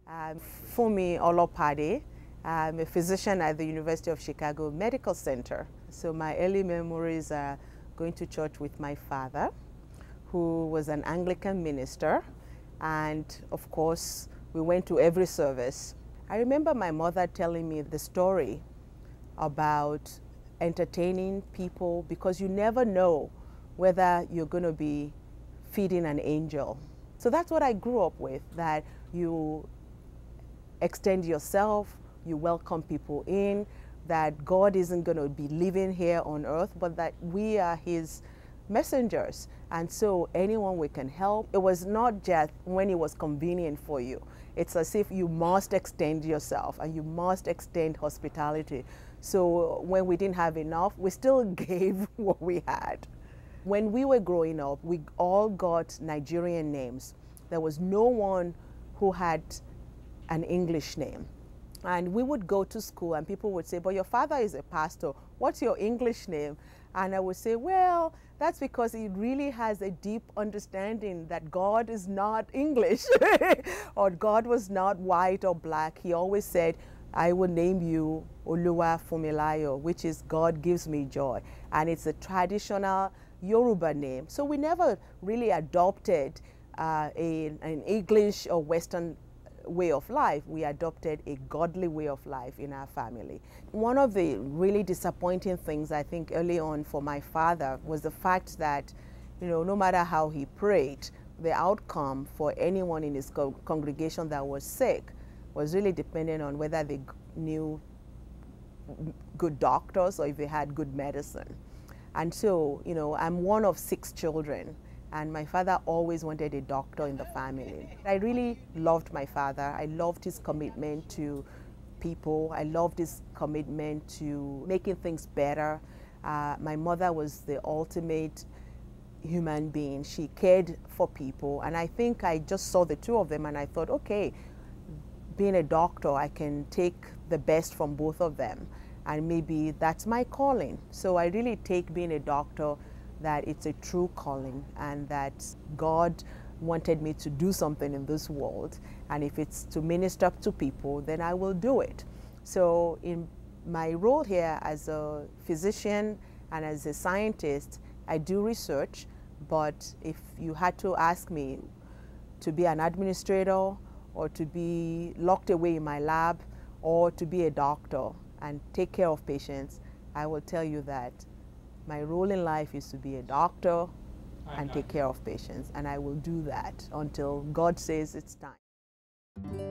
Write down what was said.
I'm Funmi Olopade. I'm a physician at the University of Chicago Medical Center. So my early memories are going to church with my father, who was an Anglican minister. And of course, we went to every service. I remember my mother telling me the story about entertaining people, because you never know whether you're going to be feeding an angel. So that's what I grew up with, that you extend yourself, you welcome people in, that God isn't going to be living here on earth, but that we are His messengers. And so anyone we can help. It was not just when it was convenient for you. It's as if you must extend yourself and you must extend hospitality. So when we didn't have enough, we still gave what we had. When we were growing up, we all got Nigerian names. There was no one who had an English name. And we would go to school and people would say, but your father is a pastor. What's your English name? And I would say, well, that's because he really has a deep understanding that God is not English or God was not white or black. He always said, I will name you Oluwa Fumilayo, which is God gives me joy. And it's a traditional Yoruba name. So we never really adopted an English or Western way of life. We adopted a godly way of life in our family. One of the really disappointing things, I think, early on for my father was the fact that, no matter how he prayed, the outcome for anyone in his congregation that was sick was really dependent on whether they knew good doctors or if they had good medicine. And so, I'm one of 6 children. And my father always wanted a doctor in the family. I really loved my father. I loved his commitment to people. I loved his commitment to making things better. My mother was the ultimate human being. She cared for people. And I think I just saw the two of them and I thought, okay, being a doctor, I can take the best from both of them. And maybe that's my calling. So I really take being a doctor that it's a true calling and that God wanted me to do something in this world. And if it's to minister to people, then I will do it. So in my role here as a physician and as a scientist, I do research, but if you had to ask me to be an administrator or to be locked away in my lab or to be a doctor and take care of patients, I will tell you that my role in life is to be a doctor and take care of patients, and I will do that until God says it's time.